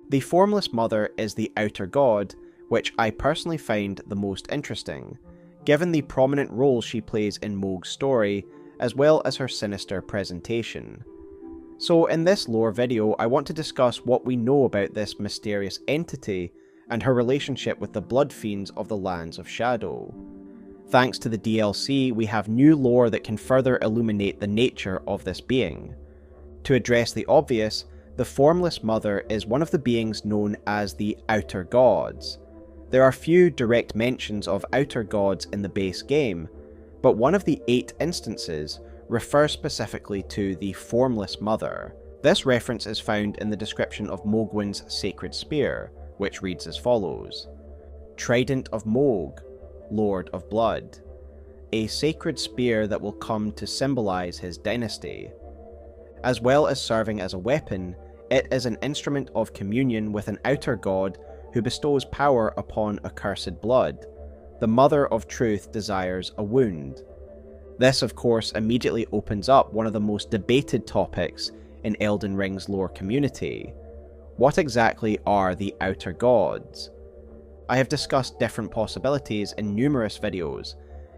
The Formless Mother is the outer god, which I personally find the most interesting, given the prominent role she plays in Mohg's story, as well as her sinister presentation. So in this lore video, I want to discuss what we know about this mysterious entity and her relationship with the Bloodfiends of the Lands of Shadow. Thanks to the DLC, we have new lore that can further illuminate the nature of this being. To address the obvious, the Formless Mother is one of the beings known as the Outer Gods. There are few direct mentions of Outer Gods in the base game, but one of the 8 instances refers specifically to the Formless Mother. This reference is found in the description of Mohgwyn's sacred spear, which reads as follows: Trident of Mohg, Lord of Blood, a sacred spear that will come to symbolize his dynasty. As well as serving as a weapon, it is an instrument of communion with an outer god who bestows power upon accursed blood. The Mother of Truth desires a wound. This, of course, immediately opens up one of the most debated topics in Elden Ring's lore community. What exactly are the Outer Gods? I have discussed different possibilities in numerous videos,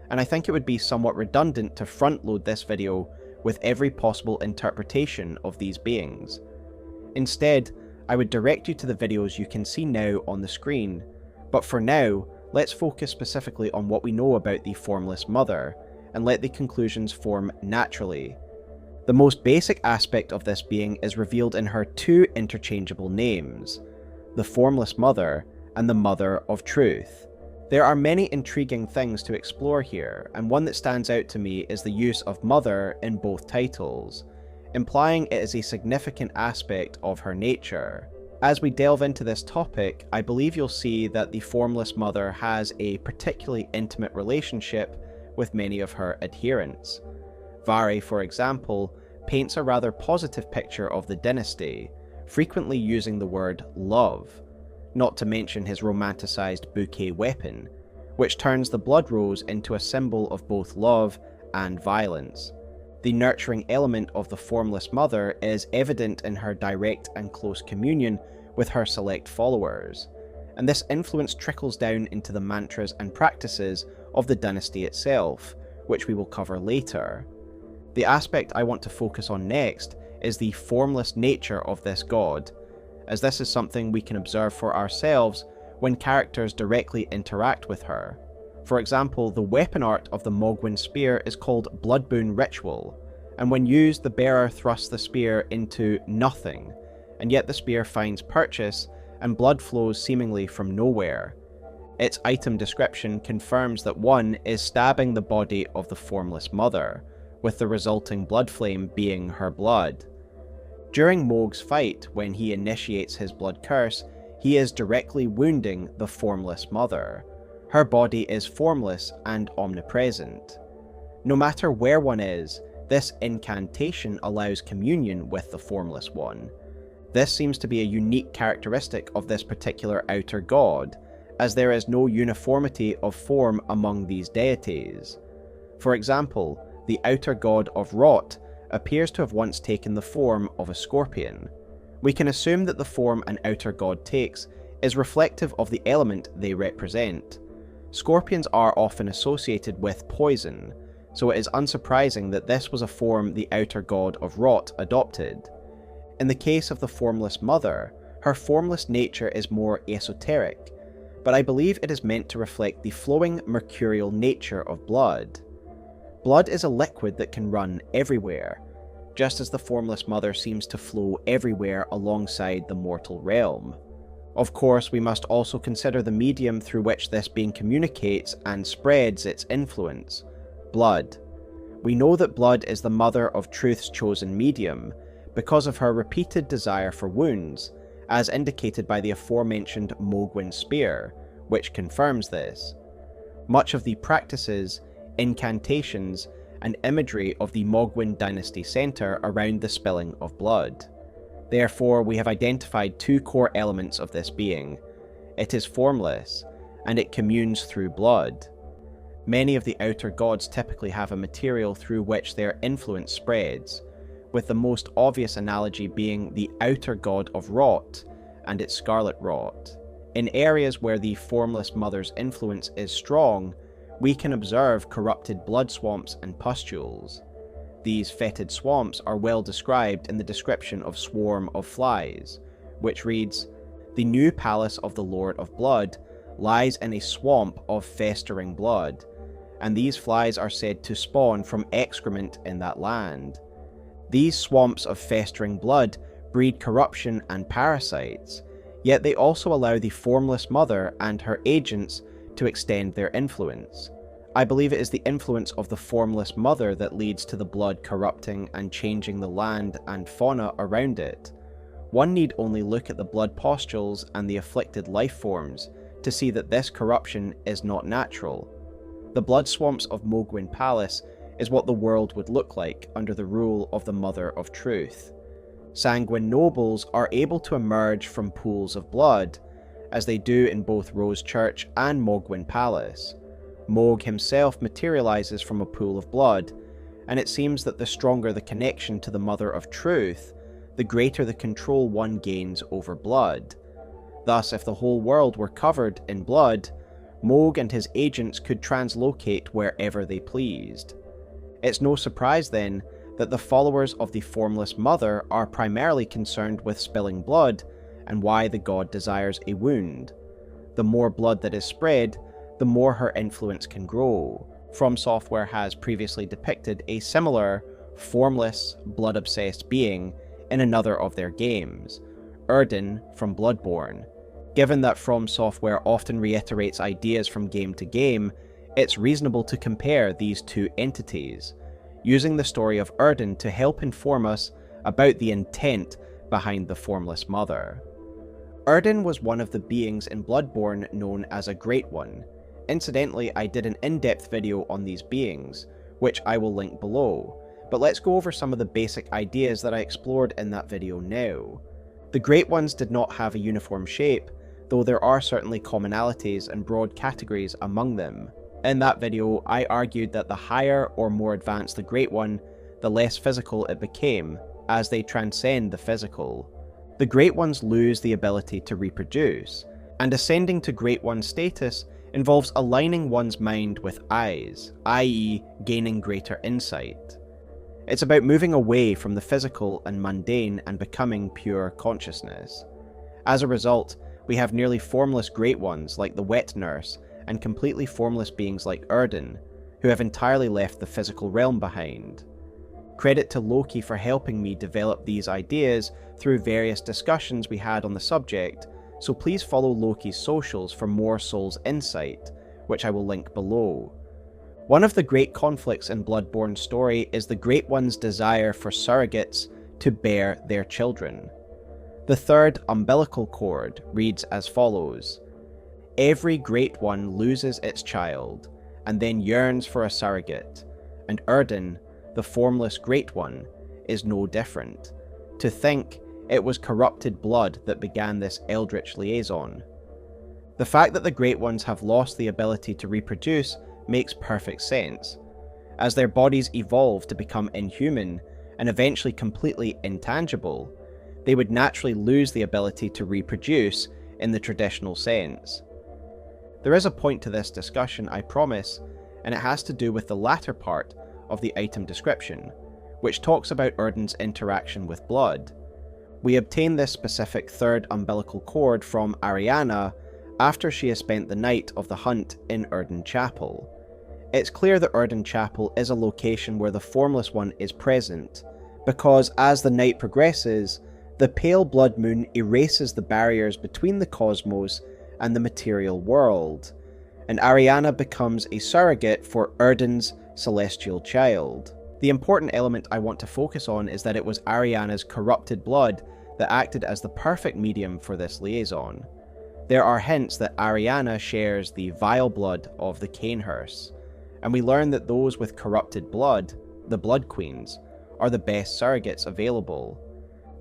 and I think it would be somewhat redundant to front-load this video with every possible interpretation of these beings. Instead, I would direct you to the videos you can see now on the screen, but for now, let's focus specifically on what we know about the Formless Mother, and let the conclusions form naturally. The most basic aspect of this being is revealed in her 2 interchangeable names, the Formless Mother and the Mother of Truth. There are many intriguing things to explore here, and one that stands out to me is the use of Mother in both titles, implying it is a significant aspect of her nature. As we delve into this topic, I believe you'll see that the Formless Mother has a particularly intimate relationship with many of her adherents. Vari, for example, paints a rather positive picture of the dynasty, frequently using the word love, not to mention his romanticized bouquet weapon, which turns the blood rose into a symbol of both love and violence. The nurturing element of the Formless Mother is evident in her direct and close communion with her select followers, and this influence trickles down into the mantras and practices of the dynasty itself, which we will cover later. The aspect I want to focus on next is the formless nature of this god, as this is something we can observe for ourselves when characters directly interact with her. For example, the weapon art of the Mohgwyn spear is called Bloodboon Ritual, and when used the bearer thrusts the spear into nothing, and yet the spear finds purchase and blood flows seemingly from nowhere. Its item description confirms that one is stabbing the body of the Formless Mother, with the resulting blood flame being her blood. During Mohg's fight, when he initiates his blood curse, he is directly wounding the Formless Mother. Her body is formless and omnipresent. No matter where one is, this incantation allows communion with the Formless One. This seems to be a unique characteristic of this particular outer god, as there is no uniformity of form among these deities. For example, the outer god of Rot appears to have once taken the form of a scorpion. We can assume that the form an outer god takes is reflective of the element they represent. Scorpions are often associated with poison, so it is unsurprising that this was a form the outer god of Rot adopted. In the case of the Formless Mother, her formless nature is more esoteric, but I believe it is meant to reflect the flowing mercurial nature of blood. Blood is a liquid that can run everywhere, just as the Formless Mother seems to flow everywhere alongside the mortal realm. Of course, we must also consider the medium through which this being communicates and spreads its influence: blood. We know that blood is the Mother of Truth's chosen medium because of her repeated desire for wounds, as indicated by the aforementioned Mohgwyn spear, which confirms this. Much of the practices, incantations, and imagery of the Mohgwyn dynasty centre around the spilling of blood. Therefore, we have identified 2 core elements of this being. It is formless, and it communes through blood. Many of the outer gods typically have a material through which their influence spreads, with the most obvious analogy being the outer god of Rot, and its scarlet rot. In areas where the Formless Mother's influence is strong, we can observe corrupted blood swamps and pustules. These fetid swamps are well described in the description of Swarm of Flies, which reads, "The new palace of the Lord of Blood lies in a swamp of festering blood, and these flies are said to spawn from excrement in that land. These swamps of festering blood breed corruption and parasites, yet they also allow the Formless Mother and her agents to extend their influence. I believe it is the influence of the Formless Mother that leads to the blood corrupting and changing the land and fauna around it. One need only look at the blood pustules and the afflicted life forms to see that this corruption is not natural. The blood swamps of Mohg Palace is what the world would look like under the rule of the Mother of Truth. Sanguine nobles are able to emerge from pools of blood, as they do in both Rose Church and Mohg Palace. Mohg himself materializes from a pool of blood, and it seems that the stronger the connection to the Mother of Truth, the greater the control one gains over blood. Thus, if the whole world were covered in blood, Mohg and his agents could translocate wherever they pleased. It's no surprise then that the followers of the Formless Mother are primarily concerned with spilling blood and why the god desires a wound. The more blood that is spread, the more her influence can grow. FromSoftware has previously depicted a similar, formless, blood-obsessed being in another of their games, Erden from Bloodborne. Given that FromSoftware often reiterates ideas from game to game, it's reasonable to compare these two entities, using the story of Erden to help inform us about the intent behind the Formless Mother. Erden was one of the beings in Bloodborne known as a Great One. Incidentally, I did an in-depth video on these beings, which I will link below, but let's go over some of the basic ideas that I explored in that video now. The Great Ones did not have a uniform shape, though there are certainly commonalities and broad categories among them. In that video, I argued that the higher or more advanced the Great One, the less physical it became, as they transcend the physical. The Great Ones lose the ability to reproduce, and ascending to Great One status involves aligning one's mind with eyes, i.e. gaining greater insight. It's about moving away from the physical and mundane and becoming pure consciousness. As a result, we have nearly formless Great Ones like the Wet Nurse, and completely formless beings like Erden, who have entirely left the physical realm behind. Credit to Loki for helping me develop these ideas through various discussions we had on the subject, so please follow Loki's socials for more Souls insight, which I will link below. One of the great conflicts in Bloodborne's story is the Great One's desire for surrogates to bear their children. The third umbilical cord reads as follows: "Every Great One loses its child, and then yearns for a surrogate, and Erden, the formless Great One, is no different. To think it was corrupted blood that began this eldritch liaison." The fact that the Great Ones have lost the ability to reproduce makes perfect sense. As their bodies evolve to become inhuman, and eventually completely intangible, they would naturally lose the ability to reproduce in the traditional sense. There is a point to this discussion, I promise, and it has to do with the latter part of the item description, which talks about Erden's interaction with blood. We obtain this specific third umbilical cord from Ariana after she has spent the night of the hunt in Erden Chapel. It's clear that Erden Chapel is a location where the Formless One is present, because as the night progresses, the pale blood moon erases the barriers between the cosmos and the material world, and Ariana becomes a surrogate for Erden's celestial child. The important element I want to focus on is that it was Ariana's corrupted blood that acted as the perfect medium for this liaison. There are hints that Ariana shares the vile blood of the Cainhursts, and we learn that those with corrupted blood, the Blood Queens, are the best surrogates available.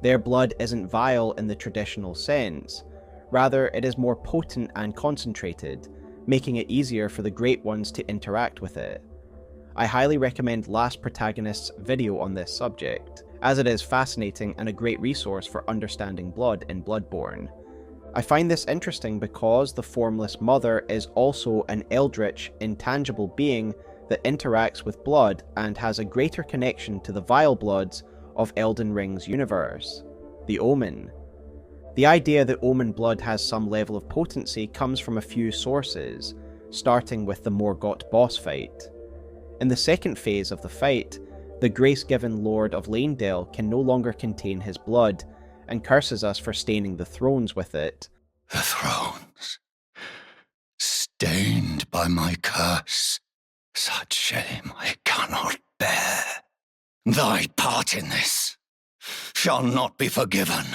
Their blood isn't vile in the traditional sense, rather it is more potent and concentrated, making it easier for the Great Ones to interact with it. I highly recommend Last Protagonist's video on this subject, as it is fascinating and a great resource for understanding blood in Bloodborne. I find this interesting because the Formless Mother is also an eldritch, intangible being that interacts with blood and has a greater connection to the vile bloods of Elden Ring's universe, the Omen. The idea that Omen blood has some level of potency comes from a few sources, starting with the Morgott boss fight. In the second phase of the fight, the grace-given Lord of Leyndell can no longer contain his blood, and curses us for staining the thrones with it. The thrones, stained by my curse, such shame I cannot bear. Thy part in this shall not be forgiven.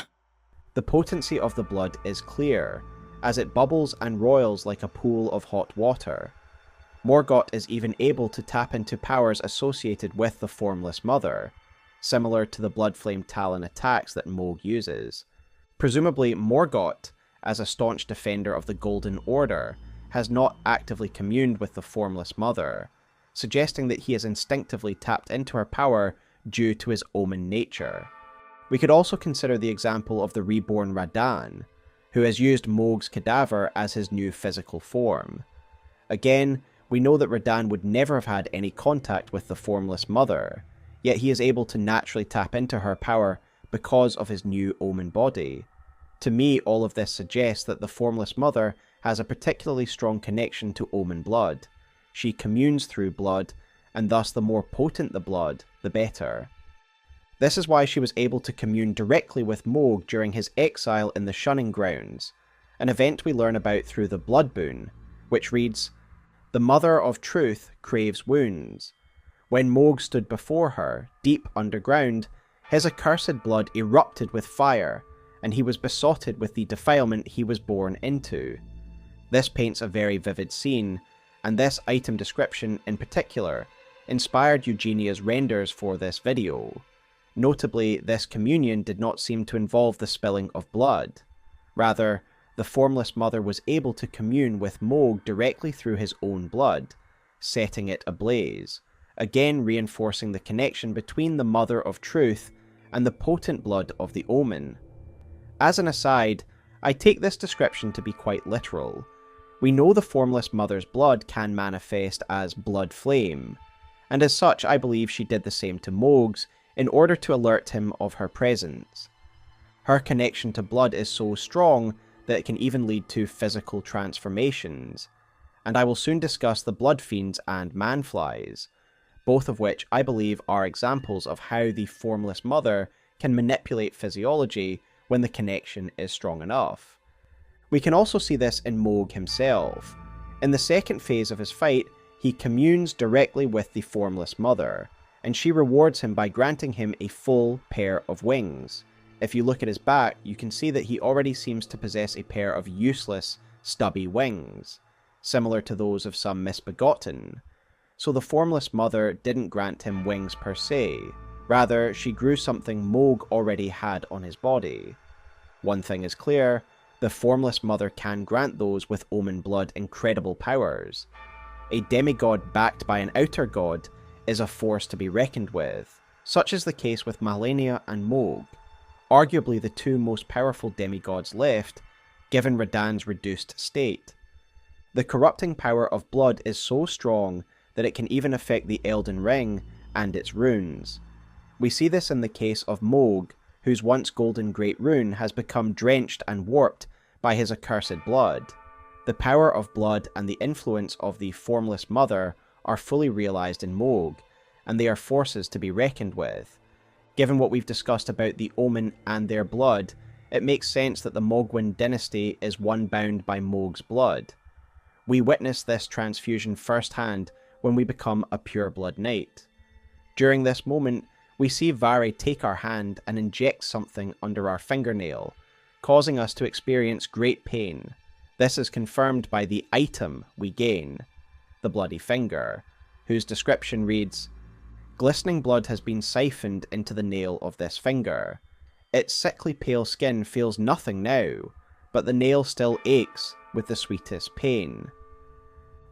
The potency of the blood is clear, as it bubbles and roils like a pool of hot water. Morgott is even able to tap into powers associated with the Formless Mother, similar to the Bloodflame Talon attacks that Mohg uses. Presumably, Morgott, as a staunch defender of the Golden Order, has not actively communed with the Formless Mother, suggesting that he has instinctively tapped into her power due to his Omen nature. We could also consider the example of the reborn Radahn, who has used Mohg's cadaver as his new physical form. Again, we know that Radahn would never have had any contact with the Formless Mother, yet he is able to naturally tap into her power because of his new Omen body. To me, all of this suggests that the Formless Mother has a particularly strong connection to Omen blood. She communes through blood, and thus the more potent the blood, the better. This is why she was able to commune directly with Mohg during his exile in the Shunning Grounds, an event we learn about through the Blood Boon, which reads, "The Mother of Truth craves wounds. When Mohg stood before her, deep underground, his accursed blood erupted with fire, and he was besotted with the defilement he was born into." This paints a very vivid scene, and this item description in particular inspired Eugenia's renders for this video. Notably, this communion did not seem to involve the spilling of blood. Rather, the Formless Mother was able to commune with Mohg directly through his own blood, setting it ablaze, again reinforcing the connection between the Mother of Truth and the potent blood of the Omen. As an aside, I take this description to be quite literal. We know the Formless Mother's blood can manifest as blood flame, and as such I believe she did the same to Mohg's in order to alert him of her presence. Her connection to blood is so strong that it can even lead to physical transformations, and I will soon discuss the Bloodfiends and Manflies, both of which I believe are examples of how the Formless Mother can manipulate physiology when the connection is strong enough. We can also see this in Mohg himself. In the second phase of his fight, he communes directly with the Formless Mother, and she rewards him by granting him a full pair of wings. If you look at his back, you can see that he already seems to possess a pair of useless, stubby wings, similar to those of some misbegotten. So the Formless Mother didn't grant him wings per se, rather she grew something Mohg already had on his body. One thing is clear, the Formless Mother can grant those with Omen blood incredible powers. A demigod backed by an outer god is a force to be reckoned with. Such is the case with Malenia and Mohg, arguably the two most powerful demigods left, given Radahn's reduced state. The corrupting power of blood is so strong that it can even affect the Elden Ring and its runes. We see this in the case of Mohg, whose once golden great rune has become drenched and warped by his accursed blood. The power of blood and the influence of the Formless Mother are fully realised in Mohg, and they are forces to be reckoned with. Given what we've discussed about the Omen and their blood, it makes sense that the Mohgwyn dynasty is one bound by Mohg's blood. We witness this transfusion firsthand when we become a pure-blood knight. During this moment, we see Vare take our hand and inject something under our fingernail, causing us to experience great pain. This is confirmed by the item we gain, the bloody finger, whose description reads, "Glistening blood has been siphoned into the nail of this finger. Its sickly pale skin feels nothing now, but the nail still aches with the sweetest pain."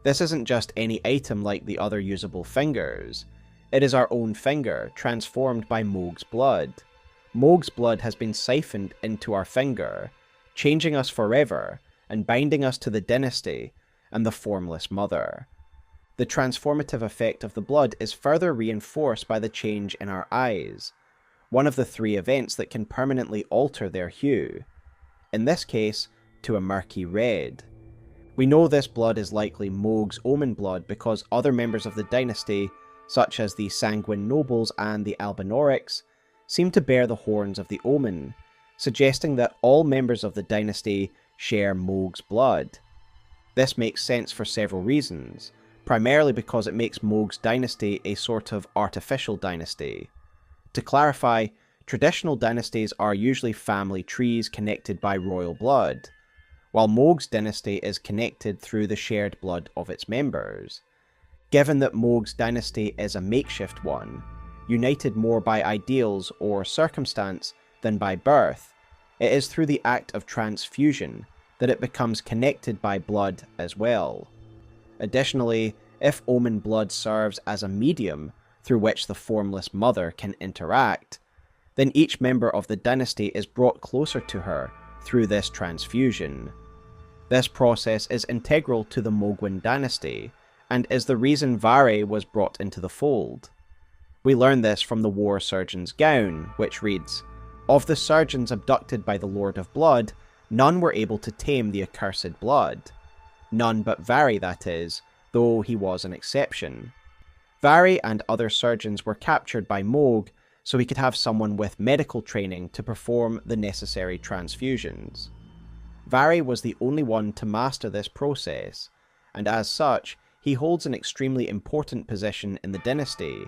This isn't just any item like the other usable fingers. It is our own finger, transformed by Mohg's blood. Mohg's blood has been siphoned into our finger, changing us forever and binding us to the dynasty and the Formless Mother. The transformative effect of the blood is further reinforced by the change in our eyes, one of the 3 events that can permanently alter their hue, in this case to a murky red. We know this blood is likely Mohg's omen blood because other members of the dynasty, such as the Sanguine Nobles and the Albinaurics, seem to bear the horns of the omen, suggesting that all members of the dynasty share Mohg's blood. This makes sense for several reasons, primarily because it makes Mohg's dynasty a sort of artificial dynasty. To clarify, traditional dynasties are usually family trees connected by royal blood, while Mohg's dynasty is connected through the shared blood of its members. Given that Mohg's dynasty is a makeshift one, united more by ideals or circumstance than by birth, it is through the act of transfusion that it becomes connected by blood as well. Additionally, if omen blood serves as a medium through which the Formless Mother can interact, then each member of the dynasty is brought closer to her through this transfusion. This process is integral to the Mohgwyn dynasty, and is the reason Vare was brought into the fold. We learn this from the War Surgeon's gown, which reads, "Of the surgeons abducted by the Lord of Blood, none were able to tame the accursed blood. None but Vare, that is, though he was an exception. Vare and other surgeons were captured by Mohg so he could have someone with medical training to perform the necessary transfusions. Vare was the only one to master this process, and as such, he holds an extremely important position in the dynasty.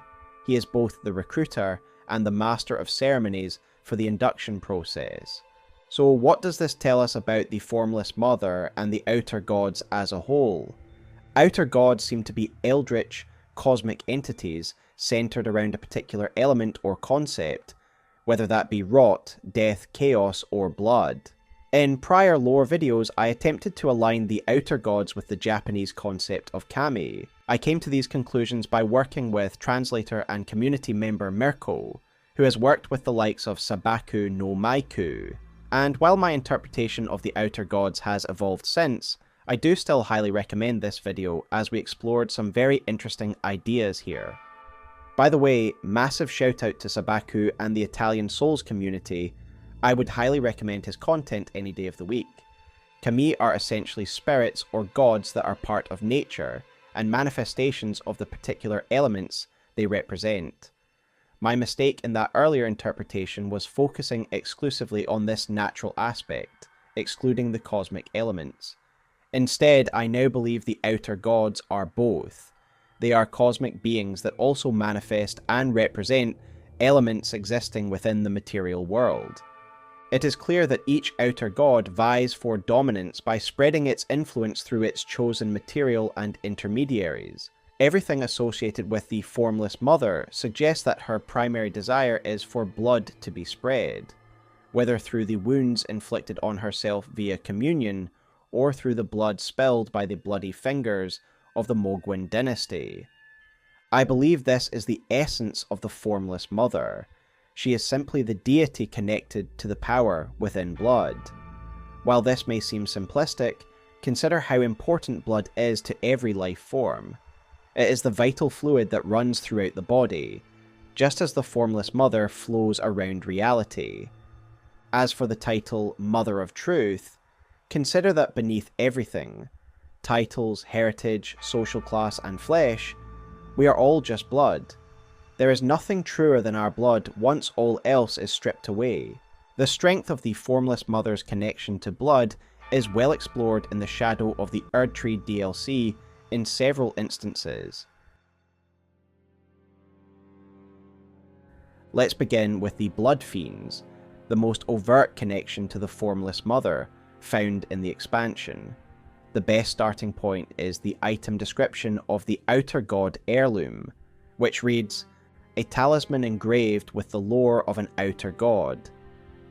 He is both the recruiter and the master of ceremonies for the induction process. So what does this tell us about the Formless Mother and the Outer Gods as a whole? Outer Gods seem to be eldritch, cosmic entities centered around a particular element or concept, whether that be rot, death, chaos, or blood. In prior lore videos, I attempted to align the Outer Gods with the Japanese concept of kami. I came to these conclusions by working with translator and community member Mirko, who has worked with the likes of Sabaku no Maiku. And while my interpretation of the Outer Gods has evolved since, I do still highly recommend this video as we explored some very interesting ideas here. By the way, massive shout out to Sabaku and the Italian Souls community. I would highly recommend his content any day of the week. Kami are essentially spirits or gods that are part of nature and manifestations of the particular elements they represent. My mistake in that earlier interpretation was focusing exclusively on this natural aspect, excluding the cosmic elements. Instead, I now believe the Outer Gods are both. They are cosmic beings that also manifest and represent elements existing within the material world. It is clear that each Outer God vies for dominance by spreading its influence through its chosen material and intermediaries. Everything associated with the Formless Mother suggests that her primary desire is for blood to be spread, whether through the wounds inflicted on herself via communion, or through the blood spilled by the bloody fingers of the Mohgwyn dynasty. I believe this is the essence of the Formless Mother. She is simply the deity connected to the power within blood. While this may seem simplistic, consider how important blood is to every life form. It is the vital fluid that runs throughout the body, just as the Formless Mother flows around reality. As for the title Mother of Truth, consider that beneath everything, titles, heritage, social class, and flesh, we are all just blood. There is nothing truer than our blood once all else is stripped away. The strength of the Formless Mother's connection to blood is well explored in the Shadow of the Erdtree DLC in several instances. Let's begin with the Bloodfiends, the most overt connection to the Formless Mother found in the expansion. The best starting point is the item description of the Outer God heirloom, which reads, "A talisman engraved with the lore of an Outer God.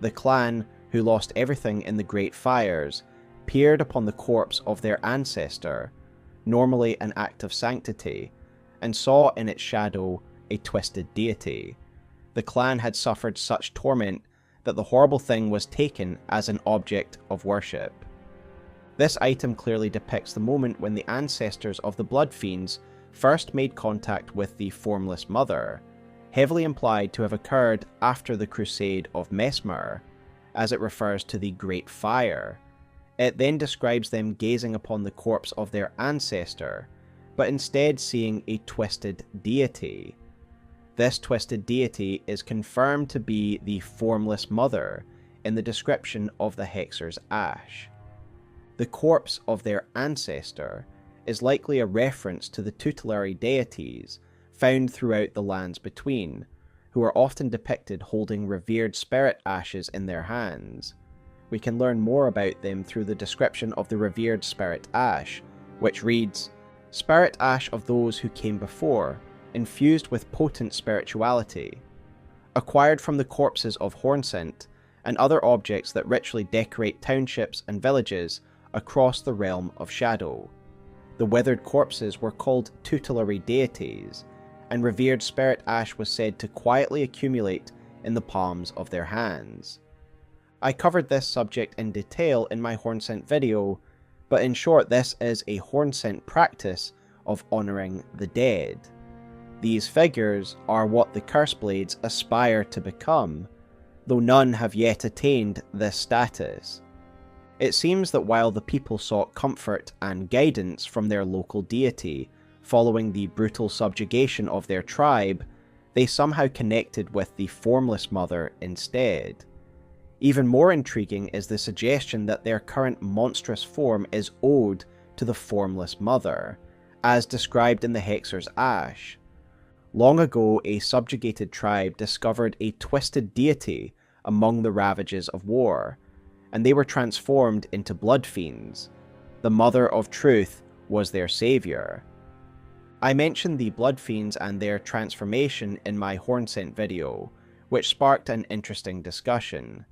The clan, who lost everything in the Great Fires, peered upon the corpse of their ancestor, normally an act of sanctity, and saw in its shadow a twisted deity. The clan had suffered such torment that the horrible thing was taken as an object of worship. This item clearly depicts the moment when the ancestors of the Bloodfiends first made contact with the Formless Mother, heavily implied to have occurred after the Crusade of Mesmer, as it refers to the Great Fire. It then describes them gazing upon the corpse of their ancestor, but instead seeing a twisted deity. This twisted deity is confirmed to be the Formless Mother in the description of the Hexer's Ash. The corpse of their ancestor is likely a reference to the tutelary deities found throughout the lands between, who are often depicted holding revered spirit ashes in their hands. We can learn more about them through the description of the revered spirit ash, which reads, "Spirit ash of those who came before, infused with potent spirituality, acquired from the corpses of Hornsent and other objects that ritually decorate townships and villages across the realm of shadow. The withered corpses were called tutelary deities, and revered spirit ash was said to quietly accumulate in the palms of their hands." I covered this subject in detail in my Hornsent video, but in short this is a Hornsent practice of honouring the dead. These figures are what the Curseblades aspire to become, though none have yet attained this status. It seems that while the people sought comfort and guidance from their local deity following the brutal subjugation of their tribe, they somehow connected with the Formless Mother instead. Even more intriguing is the suggestion that their current monstrous form is owed to the Formless Mother, as described in the Hexer's Ash. Long ago, a subjugated tribe discovered a twisted deity among the ravages of war, and they were transformed into Bloodfiends. The Mother of Truth was their saviour. I mentioned the Bloodfiends and their transformation in my Hornsent video, which sparked an interesting discussion.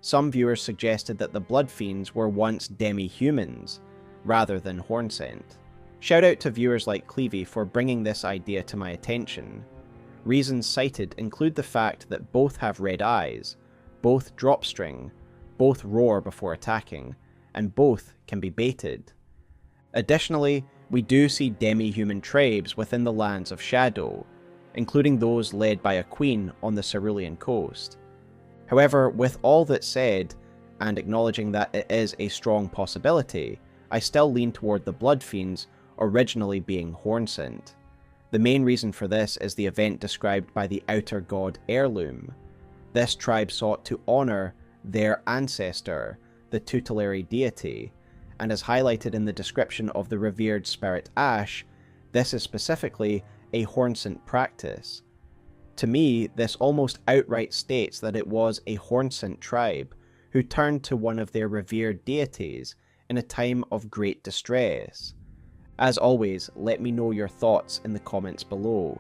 Some viewers suggested that the Bloodfiends were once demi-humans, rather than Hornsent. Shout out to viewers like Clevey for bringing this idea to my attention. Reasons cited include the fact that both have red eyes, both drop string, both roar before attacking, and both can be baited. Additionally, we do see demi-human tribes within the lands of Shadow, including those led by a queen on the Cerulean coast. However, with all that said, and acknowledging that it is a strong possibility, I still lean toward the Bloodfiends originally being Hornsent. The main reason for this is the event described by the Outer God Heirloom. This tribe sought to honour their ancestor, the tutelary deity, and as highlighted in the description of the revered spirit Ash, this is specifically a Hornsent practice. To me, this almost outright states that it was a Hornsent tribe who turned to one of their revered deities in a time of great distress. As always, let me know your thoughts in the comments below.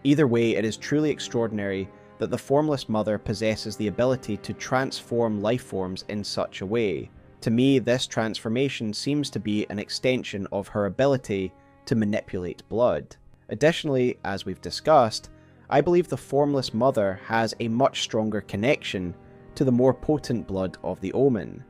Either way, it is truly extraordinary that the Formless Mother possesses the ability to transform lifeforms in such a way. To me, this transformation seems to be an extension of her ability to manipulate blood. Additionally, as we've discussed, I believe the Formless Mother has a much stronger connection to the more potent blood of the Omen.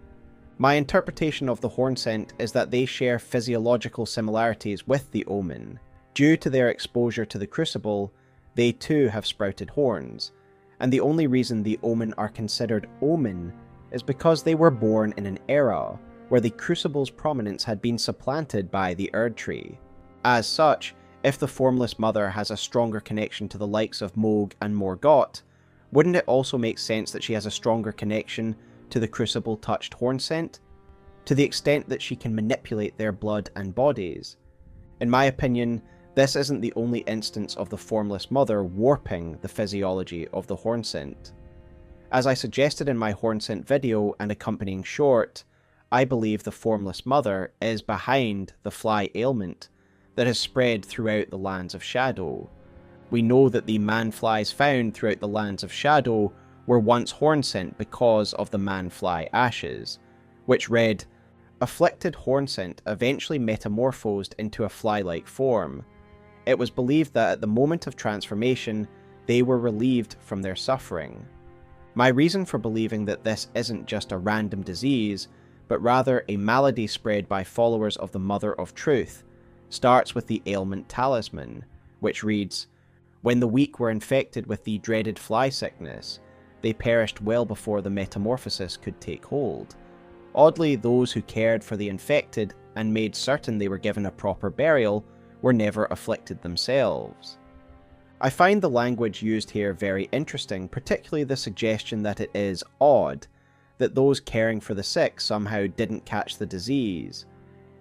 My interpretation of the Hornsent is that they share physiological similarities with the Omen. Due to their exposure to the Crucible, they too have sprouted horns, and the only reason the Omen are considered Omen is because they were born in an era where the Crucible's prominence had been supplanted by the Erd Tree. As such, if the Formless Mother has a stronger connection to the likes of Mohg and Morgott, wouldn't it also make sense that she has a stronger connection to the Crucible-touched Hornsent, to the extent that she can manipulate their blood and bodies? In my opinion, this isn't the only instance of the Formless Mother warping the physiology of the Hornsent. As I suggested in my Hornsent video and accompanying short, I believe the Formless Mother is behind the fly ailment that has spread throughout the lands of Shadow. We know that the man-flies found throughout the lands of Shadow were once Hornsent because of the man-fly ashes, which read, "Afflicted Hornsent eventually metamorphosed into a fly-like form. It was believed that at the moment of transformation, they were relieved from their suffering." My reason for believing that this isn't just a random disease, but rather a malady spread by followers of the Mother of Truth, starts with the ailment talisman, which reads, "When the weak were infected with the dreaded fly sickness, they perished well before the metamorphosis could take hold. Oddly, those who cared for the infected and made certain they were given a proper burial were never afflicted themselves." I find the language used here very interesting, particularly the suggestion that it is odd that those caring for the sick somehow didn't catch the disease.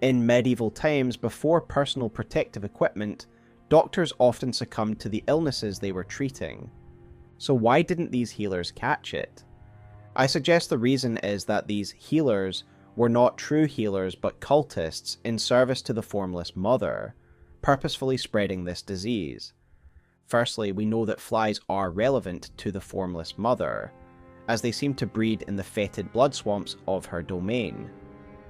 In medieval times, before personal protective equipment, doctors often succumbed to the illnesses they were treating. So why didn't these healers catch it? I suggest the reason is that these healers were not true healers but cultists in service to the Formless Mother, purposefully spreading this disease. Firstly, we know that flies are relevant to the Formless Mother, as they seem to breed in the fetid blood swamps of her domain.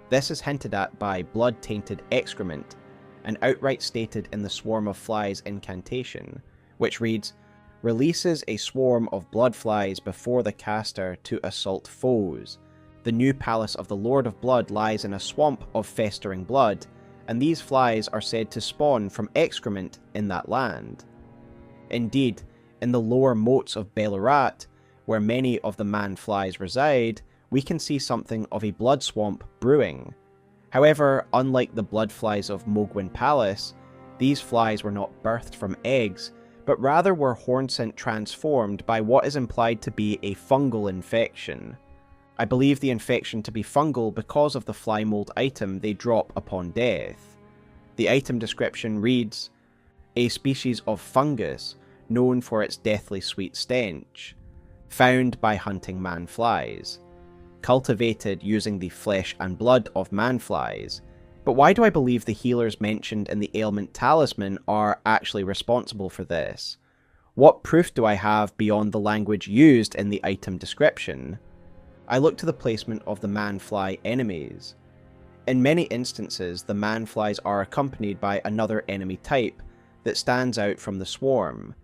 This is hinted at by blood-tainted excrement, and outright stated in the Swarm of Flies incantation, which reads, "Releases a swarm of blood flies before the caster to assault foes. The new palace of the Lord of Blood lies in a swamp of festering blood, and these flies are said to spawn from excrement in that land." Indeed, in the lower moats of Belurat, where many of the man-flies reside, we can see something of a blood swamp brewing. However, unlike the blood flies of Mohg Palace, these flies were not birthed from eggs, but rather were hornsent transformed by what is implied to be a fungal infection. I believe the infection to be fungal because of the fly mold item they drop upon death. The item description reads, "A species of fungus known for its deathly sweet stench, found by hunting man-flies, cultivated using the flesh and blood of man-flies." But why do I believe the healers mentioned in the ailment talisman are actually responsible for this? What proof do I have beyond the language used in the item description? I look to the placement of the man-fly enemies. In many instances, the man-flies are accompanied by another enemy type that stands out from the swarm,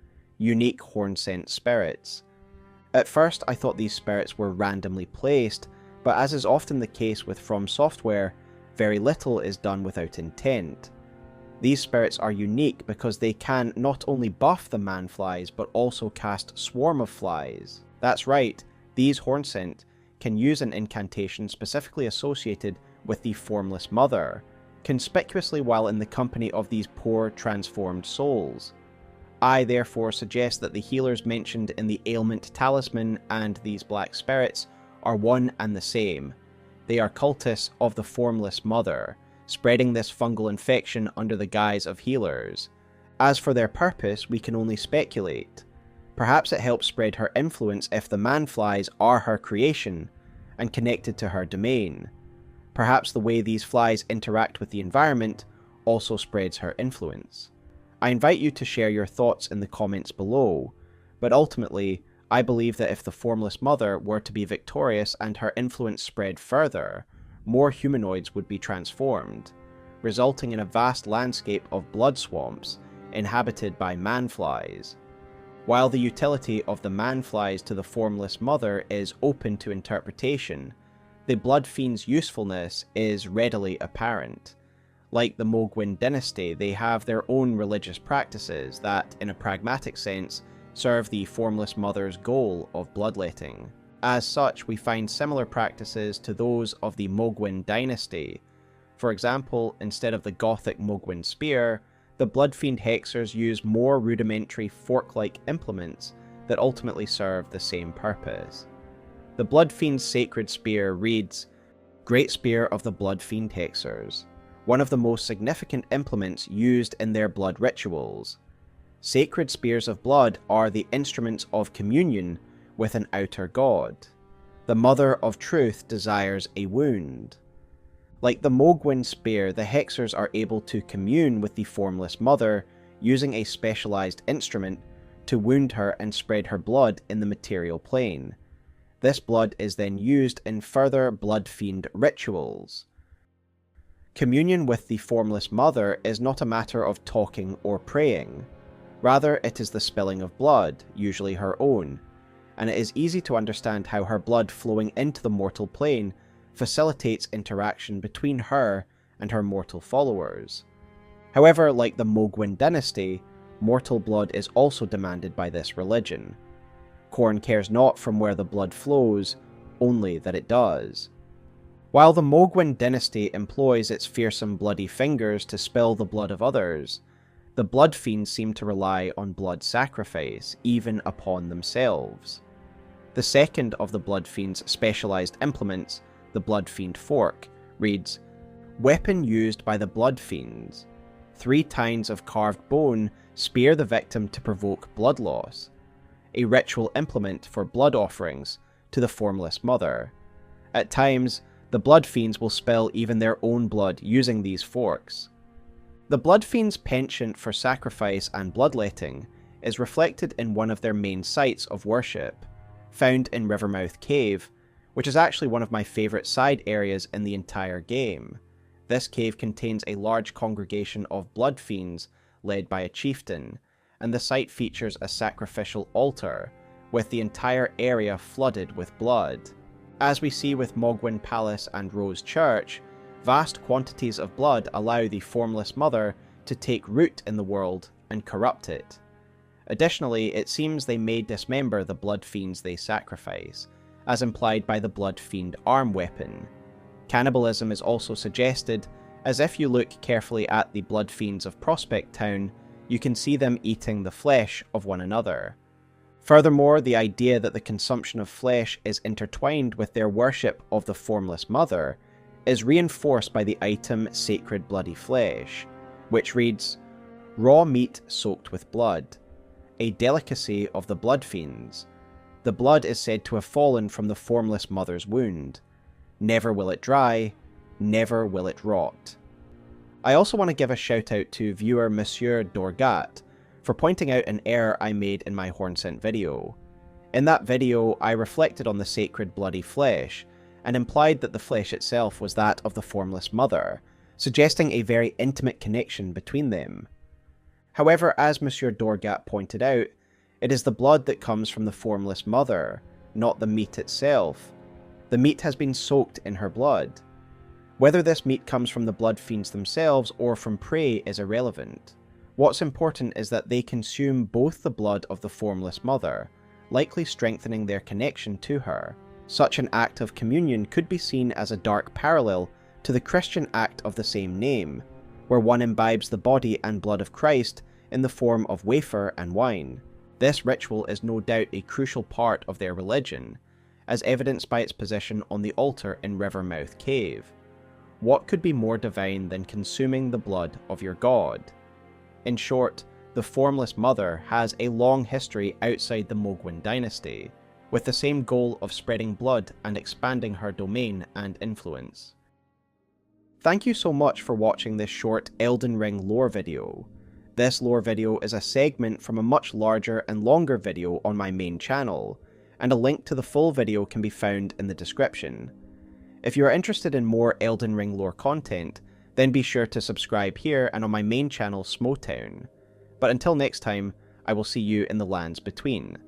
unique horn-scent spirits. At first I thought these spirits were randomly placed, but as is often the case with FromSoftware, very little is done without intent. These spirits are unique because they can not only buff the man-flies, but also cast Swarm of Flies. That's right, these horn-scent can use an incantation specifically associated with the Formless Mother, conspicuously while in the company of these poor transformed souls. I therefore suggest that the healers mentioned in the ailment talisman and these black spirits are one and the same. They are cultists of the Formless Mother, spreading this fungal infection under the guise of healers. As for their purpose, we can only speculate. Perhaps it helps spread her influence if the man-flies are her creation and connected to her domain. Perhaps the way these flies interact with the environment also spreads her influence. I invite you to share your thoughts in the comments below, but ultimately, I believe that if the Formless Mother were to be victorious and her influence spread further, more humanoids would be transformed, resulting in a vast landscape of blood swamps inhabited by man-flies. While the utility of the man-flies to the Formless Mother is open to interpretation, the Bloodfiend's usefulness is readily apparent. Like the Mohg dynasty, they have their own religious practices that, in a pragmatic sense, serve the Formless Mother's goal of bloodletting. As such, we find similar practices to those of the Mohg dynasty. For example, instead of the Gothic Mohg spear, the Bloodfiend hexers use more rudimentary fork-like implements that ultimately serve the same purpose. The Bloodfiend's sacred spear reads, "Great Spear of the Bloodfiend hexers, one of the most significant implements used in their blood rituals. Sacred spears of blood are the instruments of communion with an outer god. The Mother of Truth desires a wound." Like the Mohg spear, the hexers are able to commune with the Formless Mother using a specialized instrument to wound her and spread her blood in the material plane. This blood is then used in further Bloodfiend rituals. Communion with the Formless Mother is not a matter of talking or praying. Rather, it is the spilling of blood, usually her own. and it is easy to understand how her blood flowing into the mortal plane facilitates interaction between her and her mortal followers. However, like the Mohg dynasty, mortal blood is also demanded by this religion. Khorne cares not from where the blood flows, only that it does. While the Mohg dynasty employs its fearsome bloody fingers to spill the blood of others, the Bloodfiends seem to rely on blood sacrifice, even upon themselves. The second of the Bloodfiends' specialised implements, the Bloodfiend Fork, reads, "Weapon used by the Bloodfiends. 3 tines of carved bone spear the victim to provoke blood loss. A ritual implement for blood offerings to the Formless Mother. At times, the Bloodfiends will spill even their own blood using these forks." The Bloodfiends' penchant for sacrifice and bloodletting is reflected in one of their main sites of worship, found in Rivermouth Cave, which is actually one of my favourite side areas in the entire game. This cave contains a large congregation of Bloodfiends led by a chieftain, and the site features a sacrificial altar, with the entire area flooded with blood. As we see with Mohg Palace and Rose Church, vast quantities of blood allow the Formless Mother to take root in the world and corrupt it. Additionally, it seems they may dismember the Bloodfiends they sacrifice, as implied by the Bloodfiend arm weapon. Cannibalism is also suggested, as if you look carefully at the Bloodfiends of Prospect Town, you can see them eating the flesh of one another. Furthermore, the idea that the consumption of flesh is intertwined with their worship of the Formless Mother is reinforced by the item Sacred Bloody Flesh, which reads, "Raw meat soaked with blood, a delicacy of the Bloodfiends. The blood is said to have fallen from the Formless Mother's wound. Never will it dry, never will it rot." I also want to give a shout out to viewer Monsieur Dorgat for pointing out an error I made in my Hornsent video. In that video, I reflected on the Sacred Bloody Flesh, and implied that the flesh itself was that of the Formless Mother, suggesting a very intimate connection between them. However, as Monsieur Dorgat pointed out, it is the blood that comes from the Formless Mother, not the meat itself. The meat has been soaked in her blood. Whether this meat comes from the Bloodfiends themselves or from prey is irrelevant. What's important is that they consume both the blood of the Formless Mother, likely strengthening their connection to her. Such an act of communion could be seen as a dark parallel to the Christian act of the same name, where one imbibes the body and blood of Christ in the form of wafer and wine. This ritual is no doubt a crucial part of their religion, as evidenced by its position on the altar in Rivermouth Cave. What could be more divine than consuming the blood of your god? In short, the Formless Mother has a long history outside the Mohg dynasty, with the same goal of spreading blood and expanding her domain and influence. Thank you so much for watching this short Elden Ring lore video. This lore video is a segment from a much larger and longer video on my main channel, and a link to the full video can be found in the description. If you are interested in more Elden Ring lore content, then be sure to subscribe here and on my main channel Smowtown. But until next time, I will see you in the lands between.